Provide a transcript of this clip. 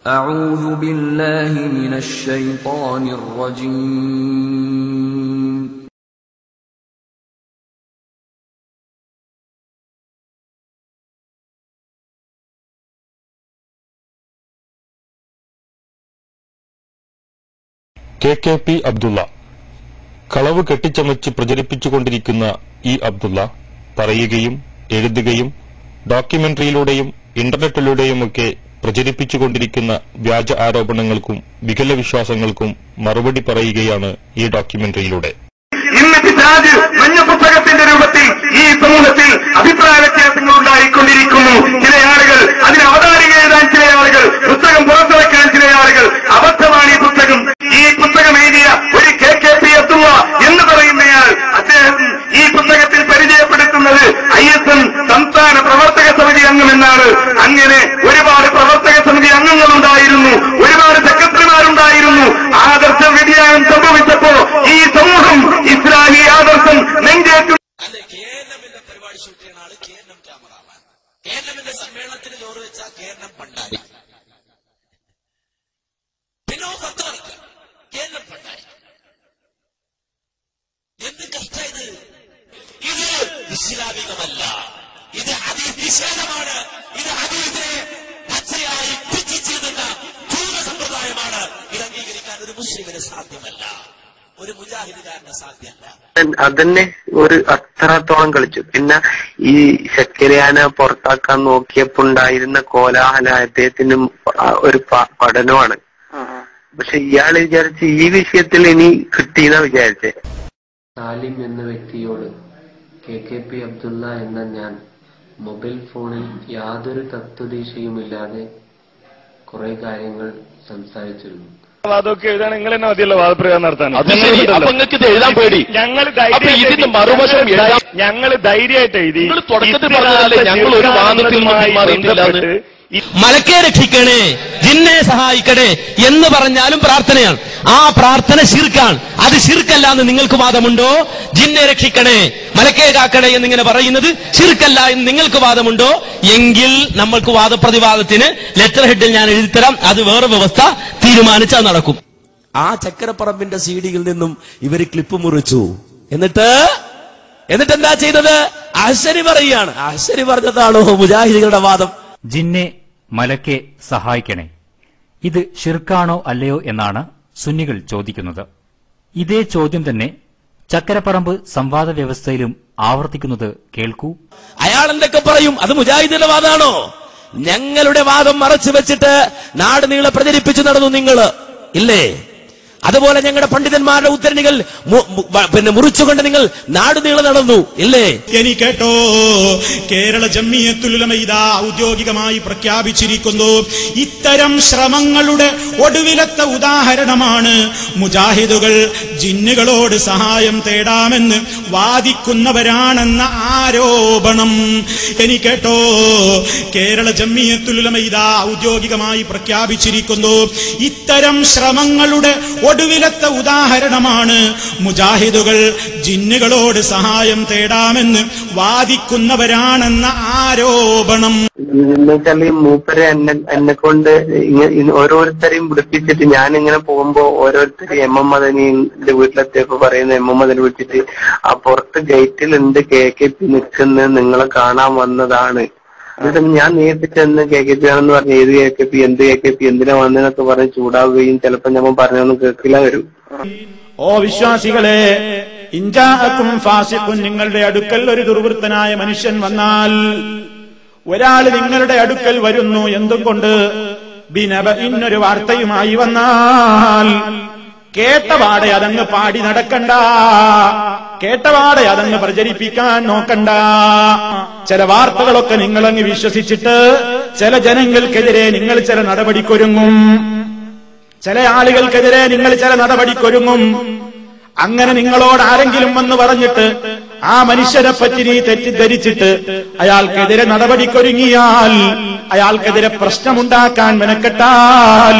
أعوذ بالله من الشيطان الرجيم. KKP Abdulla കളവ് കെട്ടിച്ചമച്ച് പ്രചരിപ്പിച്ചുകൊണ്ടിരിക്കുന്ന ഈ അബ്ദുള്ള പറയുകയും എഴുതുകയും ഡോക്യുമെന്ററിയിലൂടെയും ഇന്റർനെറ്റിലൂടെയുമൊക്കെ പ്രചരിപ്പിച്ചുകൊണ്ടിരിക്കുന്ന വ്യാജ ആരോപണങ്ങൾക്കും വികല വിശ്വാസങ്ങൾക്കും മറുപടി പറയുകയാണ് ഈ ഡോക്യുമെന്ററിയിലൂടെ. ഇന്ന് പിശാച് മഞ്ഞ പുസ്തകത്തിന്റെ രൂപത്തിൽ ഈ സമൂഹത്തിൽ അഭിപ്രായ വ്യത്യാസങ്ങൾ ഉണ്ടായിക്കൊണ്ടിരിക്കുന്നു. ചില ആളുകൾ അതിന് അവതാരിക എഴുതാൻ, ചില ആളുകൾ പുസ്തകം പുറത്തിറക്കാൻ, ചില ആളുകൾ അബദ്ധമാണ് ഈ പുസ്തകം. ഈ പുസ്തകം എഴുതിയ ഒരു KKP അബ്ദുള്ള എന്ന് പറയുന്നയാൾ, അദ്ദേഹം ഈ പുസ്തകത്തിൽ പരിചയപ്പെടുത്തുന്നത് ISN സംസ്ഥാന പ്രവർത്തക സമിതി അംഗമെന്നാണ്. അങ്ങനെ ഒരുപാട് പ്രവർത്തക സമിതി അംഗങ്ങളുണ്ടായിരുന്നു, ഒരുപാട് സെക്രട്ടറിമാരുണ്ടായിരുന്നു. ആദർശ വ്യതിയാനം സംഭവിച്ചപ്പോ ഈ സമൂഹം ഇസ്ലാമി ആദർശം നെഞ്ചേറ്റു. കേരളമിന്റെ പരിപാടി ഷൂട്ട് ചെയ്യുന്ന ആള് കേരളം ക്യാമറാമാൻ, കേരളമിന്റെ സമ്മേളനത്തിന് ചോറ് വെച്ച കേരളം പണ്ടാരി, പിന്നെ കേരളം പണ്ടാരി. എന്ത് കഷ്ടായത്? ഇത് ഇസ്ലാമികമല്ല, ഇത് ഹദീസ് നിഷേധമാണ്, ഇത് ഹദീസിനെ പച്ചയായി പിച്ചിച്ചിരുന്ന ജൂത സമ്പ്രദായമാണ്. ഇത് അംഗീകരിക്കാൻ ഒരു മുസ്ലിമിന് സാധ്യമല്ല, ഒരു മുജാഹിദുകാരന് സാധ്യമല്ല. അതന്നെ ഒരു അത്രത്തോളം കളിച്ചു. പിന്നെ ഈ ശക്കരിയാനെ പുറത്താക്കാൻ നോക്കിയപ്പോ ഉണ്ടായിരുന്ന കോലാഹല അദ്ദേഹത്തിന് ഒരു പഠനമാണ്. പക്ഷെ ഇയാള് വിചാരിച്ച് ഈ വിഷയത്തിൽ ഇനി കിട്ടിയെന്നാ വിചാരിച്ചേ. സാലിം എന്ന വ്യക്തിയോട് KKP അബ്ദുള്ള എന്ന ഞാൻ മൊബൈൽ ഫോണിൽ യാതൊരു തത്വദീക്ഷയുമില്ലാതെ കുറെ കാര്യങ്ങൾ സംസാരിച്ചിരുന്നു. വാദമൊക്കെ എഴുതാൻ നിങ്ങൾ തന്നെ മതിയല്ലോ വാദപ്രയോഗം നടത്താൻ. എഴുതാൻ പേടി. ഞങ്ങൾ ധൈര്യമായിട്ട് എഴുതി. തുടക്കത്തിൽ പറഞ്ഞതല്ലേ ഞങ്ങൾ ഒരു വാദത്തിൽ ബന്ധപ്പെട്ട് മലക്കെ രക്ഷിക്കണേ, ജിന്നെ സഹായിക്കണേ എന്ന് പറഞ്ഞാലും പ്രാർത്ഥനയാണ്. ആ പ്രാർത്ഥന ശിർക്കാണ്. അത് ശിർക്കല്ല എന്ന് നിങ്ങൾക്ക് വാദമുണ്ടോ? ജിന്നെ രക്ഷിക്കണേ, മലക്കെ കാക്കണേ എന്നിങ്ങനെ പറയുന്നത് ശിർക്കല്ല എന്ന് നിങ്ങൾക്ക് വാദമുണ്ടോ? എങ്കിൽ നമ്മൾക്ക് വാദപ്രതിവാദത്തിന് ലെറ്റർ ഹെഡിൽ ഞാൻ എഴുതിത്തരാം. അത് വേറെ വ്യവസ്ഥ തീരുമാനിച്ചാൽ നടക്കും. ആ ചക്കരപ്പറമ്പിന്റെ CD-യിൽ നിന്നും ഇവര് ക്ലിപ്പ് മുറിച്ചു. എന്നിട്ട് എന്താ ചെയ്തത്? അഹ്സനി പറയുകയാണ്. അഹ്സനി പറഞ്ഞതാണോ മുജാഹിദുകളുടെ വാദം? ജിന്നെ മലക്കെ സഹായിക്കണേ, ഇത് ഷിർക്കാണോ അല്ലയോ എന്നാണ് സുന്നികൾ ചോദിക്കുന്നത്. ഇതേ ചോദ്യം തന്നെ ചക്കരപ്പറമ്പ് സംവാദ വ്യവസ്ഥയിലും ആവർത്തിക്കുന്നത് കേൾക്കൂ. അയാൾ എന്തൊക്കെ പറയും? അത് മുജാഹിദിന്റെ വാദമാണോ? ഞങ്ങളുടെ വാദം മറച്ചു വെച്ചിട്ട് നാട് നീളെ പ്രചരിപ്പിച്ചു നടന്നു നിങ്ങൾ ഇല്ലേ? അതുപോലെ ഞങ്ങളുടെ പണ്ഡിതന്മാരുടെ ഉദ്ധരണികൾ മുറിച്ചുകൊണ്ട് നിങ്ങൾ നാട് നീളെ നടന്നു ഇല്ലേ? ഇനി കേട്ടോ, കേരള ജംഇയ്യത്തുൽ ഉലമ ഇതാ ഔദ്യോഗികമായി പ്രഖ്യാപിച്ചിരിക്കുന്നു. ഇത്തരം ശ്രമങ്ങളുടെ ഒടുവിലത്തെ ഉദാഹരണമാണ് മുജാഹിദുകൾ ജിന്നുകളോട് സഹായം തേടാമെന്ന് വാദിക്കുന്നവരാണെന്ന ആരോപണം. ഇനി കേട്ടോ, കേരള ജംഇയ്യത്തുൽ ഉലമ ഇതാ ഔദ്യോഗികമായി പ്രഖ്യാപിച്ചിരിക്കുന്നു. ഇത്തരം ശ്രമങ്ങളുടെ ഒടുവിലത്തെ ഉദാഹരണമാണ് മുജാഹിദുകൾ ജിന്നുകളോട് സഹായം തേടാമെന്ന് വാദിക്കുന്നവരാണെന്ന ആരോപണം. എന്നുവെച്ചാൽ ഈ മൂപ്പരെ എന്നെ കൊണ്ട് ഓരോരുത്തരെയും വിളിപ്പിച്ചിട്ട് ഞാനിങ്ങനെ പോകുമ്പോ ഓരോരുത്തരും MM മദനിന്റെ വീട്ടിലെത്തിയപ്പോ പറയുന്ന MM മദനി വിളിച്ചിട്ട് ആ പുറത്ത് ഗേറ്റിലുണ്ട് KKP നിൽക്കുന്നത്, നിങ്ങളെ കാണാൻ വന്നതാണ്. എന്നിട്ട് ഞാൻ നേരിട്ട് ചെന്ന് KKP ആണെന്ന് പറഞ്ഞ് ഏത് KKP, എന്ത് KKP, എന്തിനാ വന്നതെന്നൊക്കെ പറഞ്ഞ് ചൂടാവുകയും ചിലപ്പോ ഞമ്മ പറഞ്ഞൊന്നും കേൾക്കില്ല വരും. ഓ വിശ്വാസികളെ, ഇൻജാഅക്കും ഫാസിഖുൻ, നിങ്ങളുടെ അടുക്കൽ ഒരു ദുർവൃത്തനായ മനുഷ്യൻ വന്നാൽ, ഒരാൾ നിങ്ങളുടെ അടുക്കൽ വരുന്നു എന്തുകൊണ്ട്? ബിനബഇൻ, ഒരു വാർത്തയുമായി വന്നാൽ കേട്ടപാടെ അതങ്ങ് പാടി നടക്കണ്ട, കേട്ടപാടെ അതങ്ങ് പ്രചരിപ്പിക്കാൻ നോക്കണ്ട. ചില വാർത്തകളൊക്കെ നിങ്ങളങ്ങ് വിശ്വസിച്ചിട്ട് ചില ജനങ്ങൾക്കെതിരെ നിങ്ങൾ ചില നടപടിക്കൊരുങ്ങും, ചില ആളുകൾക്കെതിരെ നിങ്ങൾ ചില നടപടിക്കൊരുങ്ങും. അങ്ങനെ നിങ്ങളോട് ആരെങ്കിലും വന്ന് പറഞ്ഞിട്ട് ആ മനുഷ്യനെ പറ്റി നീ തെറ്റിദ്ധരിച്ചിട്ട് അയാൾക്കെതിരെ നടപടിക്കൊരുങ്ങിയാൽ, അയാൾക്കെതിരെ പ്രശ്നമുണ്ടാക്കാൻ മെനക്കെട്ടാൽ